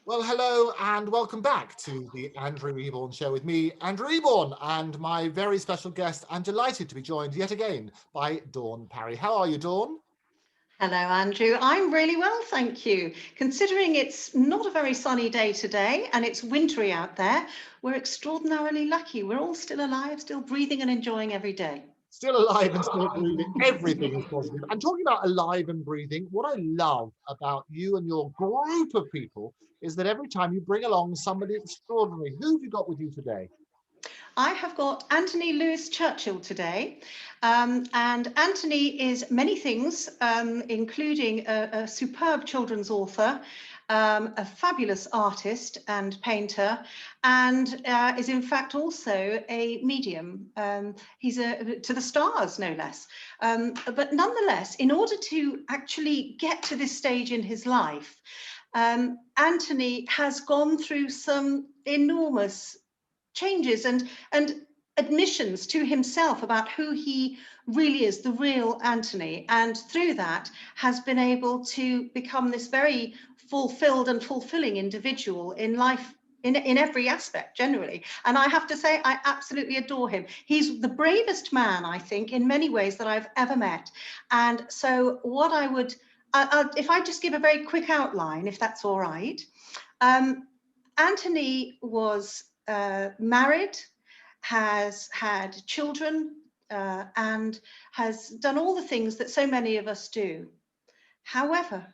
Well, hello and welcome back to the Andrew Eborn Show with me, Andrew Eborn, and my very special guest. I'm delighted to be joined yet again by Dawn Parry. How are you, Dawn? Hello, Andrew. I'm really well, thank you. Considering it's not a very sunny day today and it's wintry out there, we're extraordinarily lucky. We're all still alive, still breathing and enjoying every day. Still alive and still breathing. Everything is positive. And talking about alive and breathing, what I love about you and your group of people is that every time you bring along somebody extraordinary. Who have you got with you today? I have got Anthony Lewis Churchill today, and Anthony is many things, including a superb children's author, a fabulous artist and painter, and is in fact also a medium. He's to the stars, no less. But nonetheless, in order to actually get to this stage in his life, Anthony has gone through some enormous changes and admissions to himself about who he really is, the real Anthony, and through that has been able to become this very fulfilled and fulfilling individual in life, in every aspect generally. And I have to say, I absolutely adore him. He's the bravest man, I think, in many ways that I've ever met. And so what I would, if I just give a very quick outline, if that's all right. Anthony was married, has had children, and has done all the things that so many of us do. However,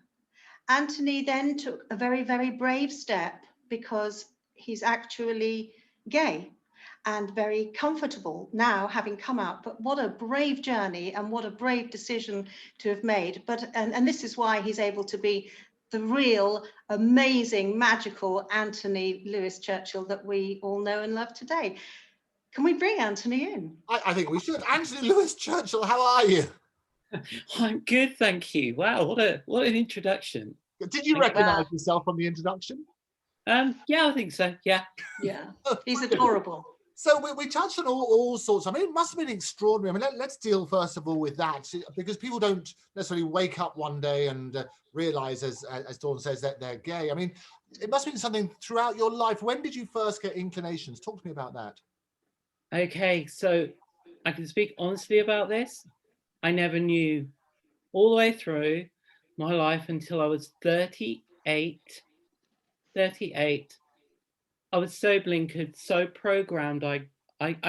Anthony then took a very, very brave step because he's actually gay and very comfortable now, having come out. But what a brave journey and what a brave decision to have made. But and this is why he's able to be the real, amazing, magical Anthony Lewis Churchill that we all know and love today. Can we bring Anthony in? I think we should. Anthony Lewis Churchill, how are you? I'm good, thank you. Wow, what an introduction. Did you recognise yourself from the introduction? Yeah, I think so. Yeah. He's adorable. So we touched on all sorts. I mean, it must have been extraordinary. I mean, let's deal first of all with that, because people don't necessarily wake up one day and realise, as Dawn says, that they're gay. I mean, it must have been something throughout your life. When did you first get inclinations? Talk to me about that. Okay, so I can speak honestly about this. I never knew all the way through my life until I was 38. I was so blinkered, so programmed. I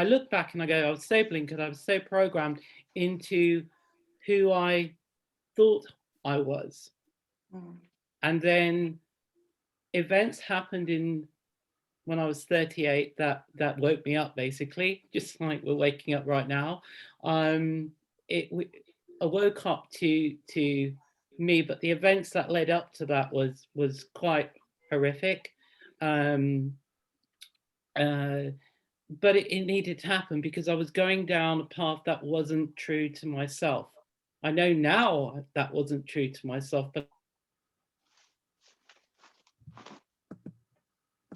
look back and I go, I was so blinkered, I was so programmed into who I thought I was. And then events happened when I was 38 that woke me up, basically, just like we're waking up right now. I woke up to me, but the events that led up to that was quite horrific. But it needed to happen because I was going down a path that wasn't true to myself. I know now that wasn't true to myself, but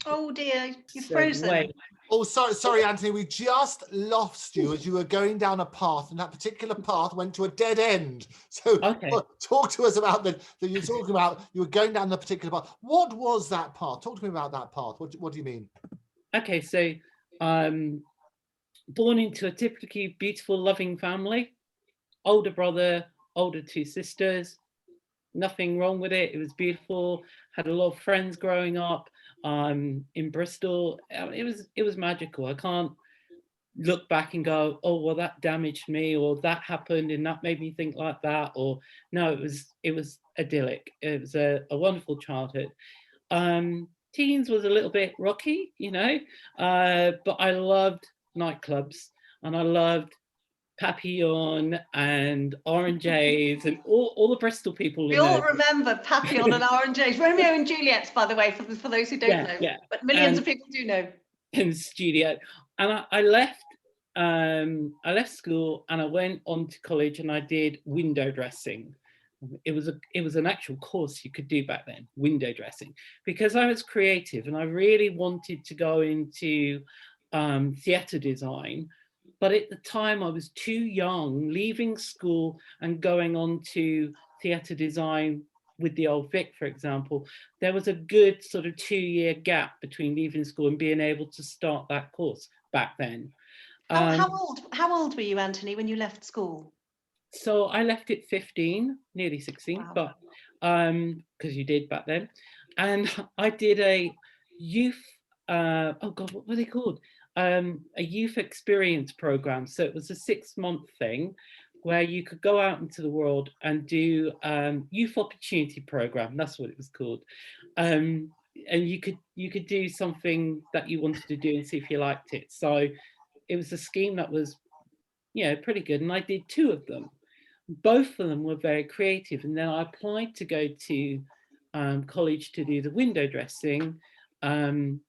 oh dear, you're frozen. Wait. Oh, sorry, Anthony, we just lost you as you were going down a path, and that particular path went to a dead end. So okay. Talk to us about that you're talking about. You were going down the particular path. What was that path? Talk to me about that path. What do you mean? Okay, so born into a typically beautiful, loving family, older brother, older two sisters, nothing wrong with it. It was beautiful. Had a lot of friends growing up in Bristol. It was magical. I can't look back and go, oh, well, that damaged me, or that happened and that made me think like that. Or no, it was idyllic. It was a wonderful childhood. Teens was a little bit rocky, but I loved nightclubs and I loved Papillon and Oranges and all the Bristol people. We all remember Papillon and Oranges, Romeo and Juliet's, by the way, for those who don't know. Yeah. But millions of people do know. In the studio, and I left school and I went on to college and I did window dressing. It was an actual course you could do back then, window dressing, because I was creative and I really wanted to go into theatre design. But at the time I was too young, leaving school and going on to theatre design with the old Vic, for example, there was a good sort of 2-year gap between leaving school and being able to start that course back then. How old were you, Anthony, when you left school? So I left at 15, nearly 16, Wow. but because you did back then. And I did a youth, oh God, what were they called? A youth experience program. So it was a 6-month thing where you could go out into the world and do youth opportunity program. That's what it was called. And you could do something that you wanted to do and see if you liked it. So it was a scheme that was, pretty good. And I did 2 of them. Both of them were very creative. And then I applied to go to college to do the window dressing. And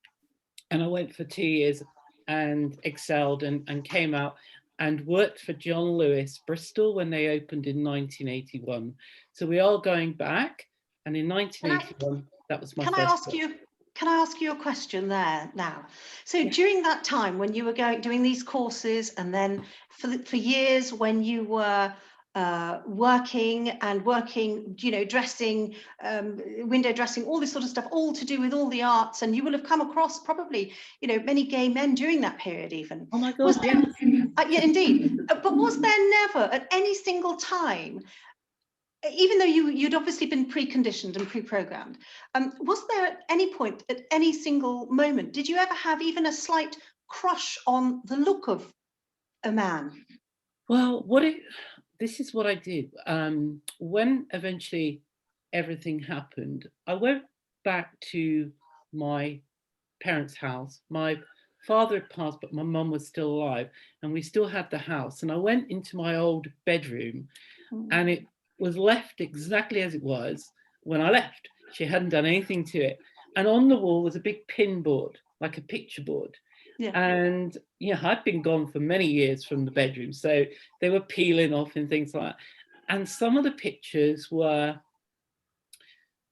I went for 2 years and excelled and came out and worked for John Lewis Bristol when they opened in 1981. So we are going back. And in 1981, that was my first job. Can I ask you a question there now? So during that time when you were doing these courses, and then for years when you were working, dressing, window dressing, all this sort of stuff, all to do with all the arts, and you will have come across probably, many gay men during that period even. Oh my God, yeah. Yeah, indeed. But was there never at any single time, even though you'd obviously been preconditioned and pre-programmed, was there at any point, at any single moment, did you ever have even a slight crush on the look of a man? Well, this is what I did. When eventually everything happened, I went back to my parents' house. My father had passed, but my mum was still alive, and we still had the house. And I went into my old bedroom, and it was left exactly as it was when I left. She hadn't done anything to it. And on the wall was a big pin board, like a picture board. Yeah. And I'd been gone for many years from the bedroom, so they were peeling off and things like that. And some of the pictures were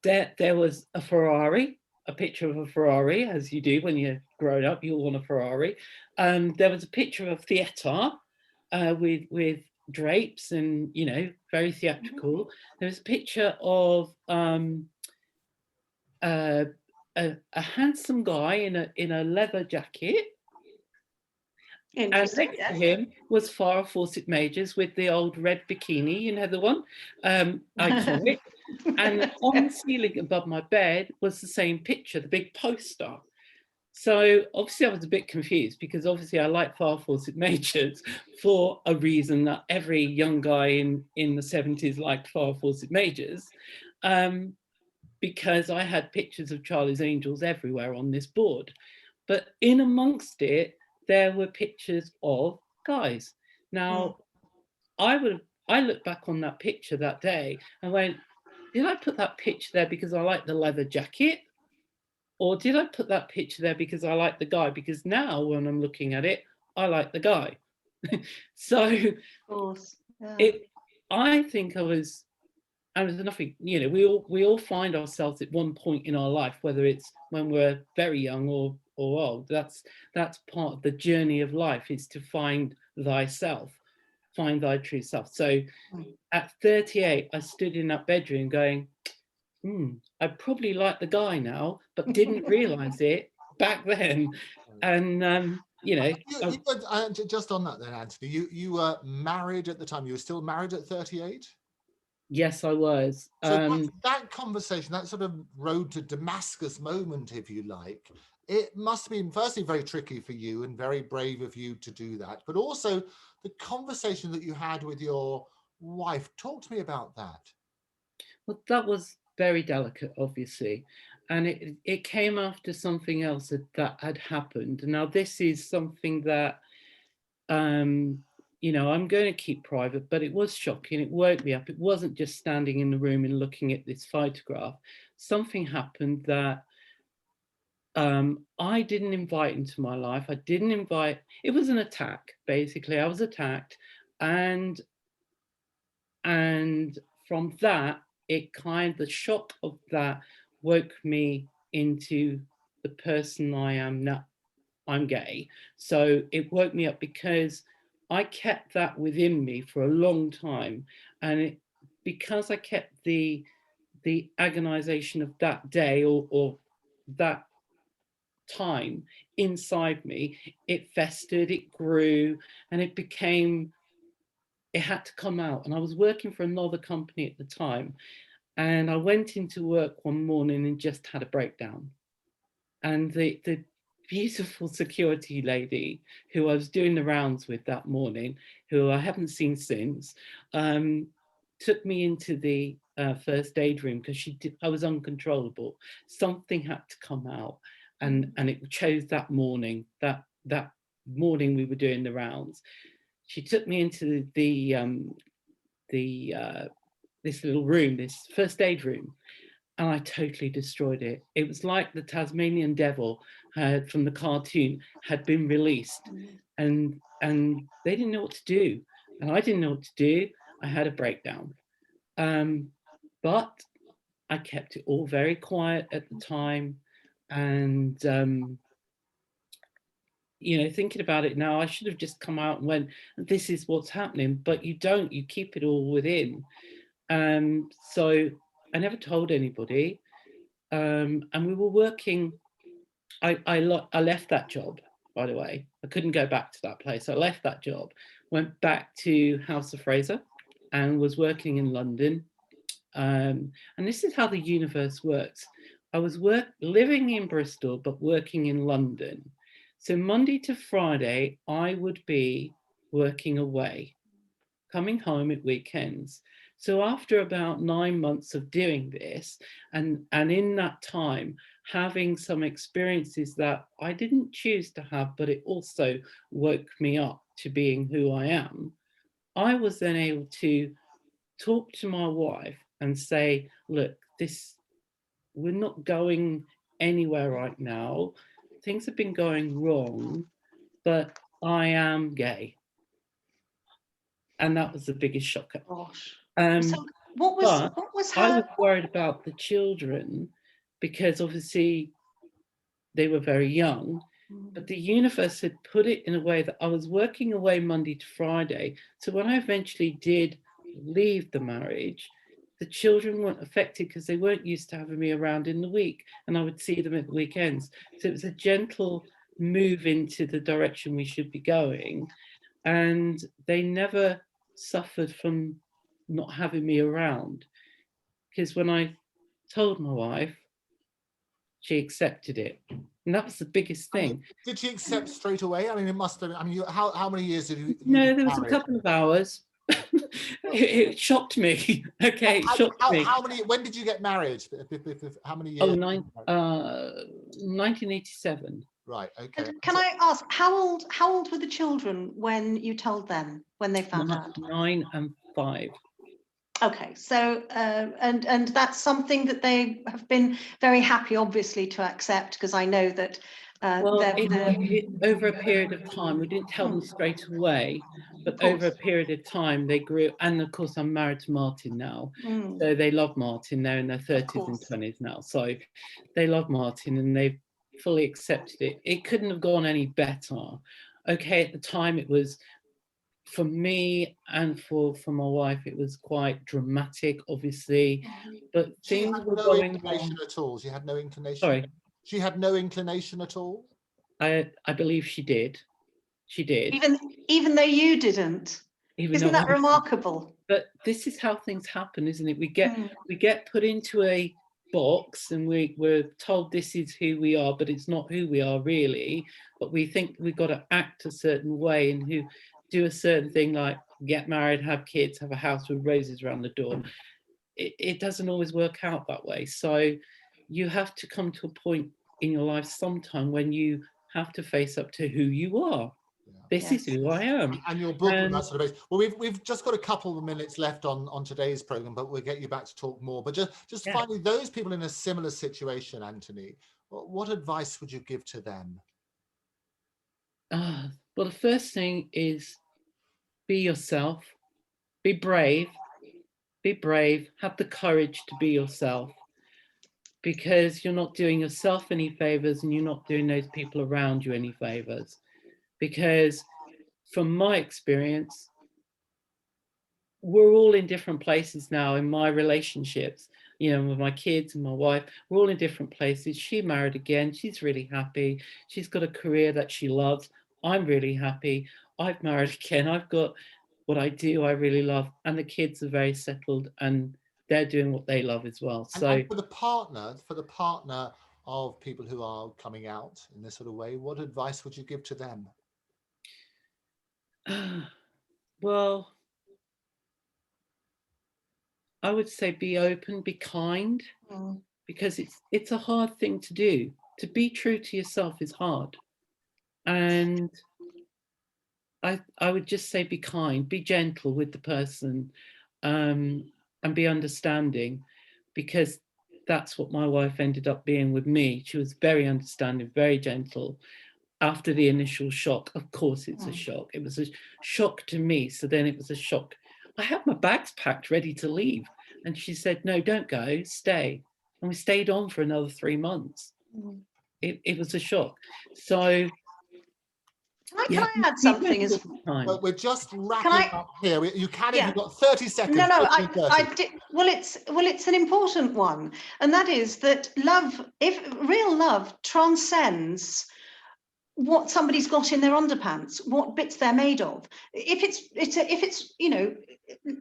there was a Ferrari, a picture of a Ferrari, as you do when you're grown up, you'll want a Ferrari. There was a picture of a theatre with drapes and very theatrical. There was a picture of a handsome guy in a leather jacket. And next to him was Farrah Fawcett Majors with the old red bikini, the one, iconic. And on the ceiling above my bed was the same picture, the big poster. So obviously I was a bit confused, because obviously I like Farrah Fawcett Majors for a reason that every young guy in the 70s liked Farrah Fawcett Majors, because I had pictures of Charlie's Angels everywhere on this board. But in amongst it, there were pictures of guys. Now, I looked back on that picture that day and went, did I put that picture there because I like the leather jacket? Or did I put that picture there because I like the guy? Because now when I'm looking at it, I like the guy. So of course. Yeah. I think I was nothing, we all find ourselves at one point in our life, whether it's when we're very young or old. That's part of the journey of life, is to find thyself, find thy true self. So at 38, I stood in that bedroom going, I probably like the guy now, but didn't realize it back then. And just on that then, Anthony, you were married at the time. You were still married at 38? Yes, I was. So that conversation, that sort of road to Damascus moment, if you like, it must have been firstly very tricky for you and very brave of you to do that, but also the conversation that you had with your wife. Talk to me about that. Well, that was very delicate, obviously, and it came after something else that had happened. Now, this is something that I'm going to keep private, but it was shocking. It woke me up. It wasn't just standing in the room and looking at this photograph. Something happened that I didn't invite into my life. It was an attack, basically. I was attacked, and from that, the shock of that woke me into the person I am now. I'm gay. So it woke me up because I kept that within me for a long time. And because I kept the the agonization of that day or that time inside me, it festered, it grew, and it had to come out. And I was working for another company at the time, and I went into work one morning and just had a breakdown. And the beautiful security lady who I was doing the rounds with that morning, who I haven't seen since, took me into the first aid room because I was uncontrollable. Something had to come out, and it chose that morning. That morning we were doing the rounds. She took me into this little room, this first aid room, and I totally destroyed it. It was like the Tasmanian devil from the cartoon had been released, and they didn't know what to do, and I didn't know what to do. I had a breakdown, but I kept it all very quiet at the time, and thinking about it now, I should have just come out and went, "This is what's happening," but you don't. You keep it all within. So I never told anybody. And we were working. I left that job, by the way. I couldn't go back to that place. I left that job, went back to House of Fraser, and was working in London. And this is how the universe works. I was living in Bristol, but working in London. So Monday to Friday, I would be working away, coming home at weekends. So after about 9 months of doing this, and in that time, having some experiences that I didn't choose to have, but it also woke me up to being who I am, I was then able to talk to my wife and say, look, we're not going anywhere right now. Things have been going wrong, but I am gay. And that was the biggest shocker. Gosh. So what was her? I was worried about the children because obviously they were very young, but the universe had put it in a way that I was working away Monday to Friday. So when I eventually did leave the marriage, the children weren't affected because they weren't used to having me around in the week, and I would see them at the weekends. So it was a gentle move into the direction we should be going. And they never suffered from not having me around, because when I told my wife, she accepted it, and that was the biggest thing. Did she accept straight away? I mean, it must have. I mean, how many years did you? No, there was a couple of hours. It shocked me. Okay, it shocked me. How many? When did you get married? How many years? 1987. Right. Okay. Can I ask how old were the children when you told them, when they found out? 9 and 5. Okay, so and that's something that they have been very happy, obviously, to accept, because I know that. Over a period of time, we didn't tell them straight away, but over a period of time they grew. And of course, I'm married to Martin now, so they love Martin. They're in their 30s and 20s now, so they love Martin and they've fully accepted it. It couldn't have gone any better. Okay, at the time it was, for me and for my wife, it was quite dramatic, obviously, but things were going on. At all. She had no inclination. Sorry. She had no inclination at all? I believe she did. She did. Even though you didn't. Isn't that remarkable? But this is how things happen, isn't it? We get put into a box and we're told this is who we are, but it's not who we are really. But we think we've got to act a certain way and do a certain thing, like get married, have kids, have a house with roses around the door. It doesn't always work out that way. So you have to come to a point in your life sometime when you have to face up to who you are. This is who I am. And your book on that sort of base. Well, we've just got a couple of minutes left on today's program, but we'll get you back to talk more. But just finally, those people in a similar situation, Anthony, what advice would you give to them? Well, the first thing is be yourself, be brave, have the courage to be yourself, because you're not doing yourself any favors and you're not doing those people around you any favors. Because from my experience, we're all in different places now in my relationships, you know, with my kids and my wife. We're all in different places. She married again. She's really happy. She's got a career that she loves. I'm really happy. I've married again. I've got what I do, I really love. And the kids are very settled and they're doing what they love as well. So and for the partner of people who are coming out in this sort of way, what advice would you give to them? well, I would say be open, be kind, because it's a hard thing to do. To be true to yourself is hard. And I would just say be kind, be gentle with the person, and be understanding, because that's what my wife ended up being with me. She was very understanding, very gentle. After the initial shock, of course it's a shock. It was a shock to me. So then it was a shock. I had my bags packed, ready to leave. And she said, no, don't go, stay. And we stayed on for another 3 months. It was a shock. So can I add something? But we're just wrapping up here. You can if you've got 30 seconds. No, I did. Well, it's an important one, and that is that love, if real love, transcends what somebody's got in their underpants, what bits they're made of. If it's you know,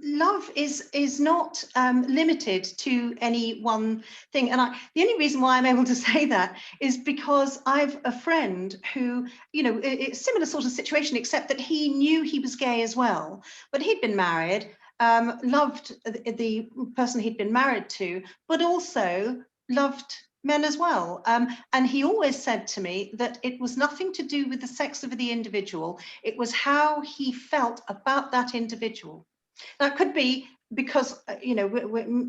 love is not limited to any one thing. And the only reason why I'm able to say that is because I've a friend who, you know, it's similar sort of situation, except that he knew he was gay as well, but he'd been married, loved the person he'd been married to, but also loved men as well. And he always said to me that it was nothing to do with the sex of the individual. It was how he felt about that individual. That could be because, you know,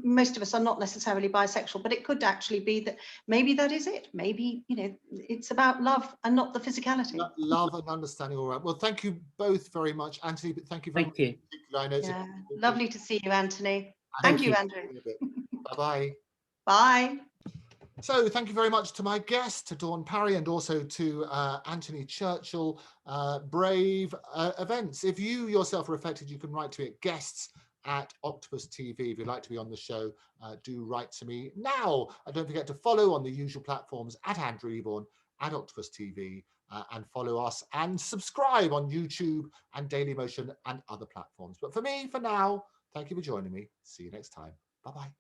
most of us are not necessarily bisexual, but it could actually be that maybe that is it. Maybe, you know, it's about love and not the physicality. Love and understanding. All right. Well, thank you both very much, Anthony. Thank you very much. you. Yeah, lovely to see you, Anthony. Thank you, Andrew. Bye-bye. Bye. So thank you very much to my guest, to Dawn Parry, and also to Anthony Churchill. Brave events. If you yourself are affected, you can write to me at guests@Octopus TV. If you'd like to be on the show, do write to me now. Don't forget to follow on the usual platforms at Andrew Eborn, at Octopus TV, and follow us and subscribe on YouTube and Daily Motion and other platforms. But for me, for now, thank you for joining me. See you next time. Bye-bye.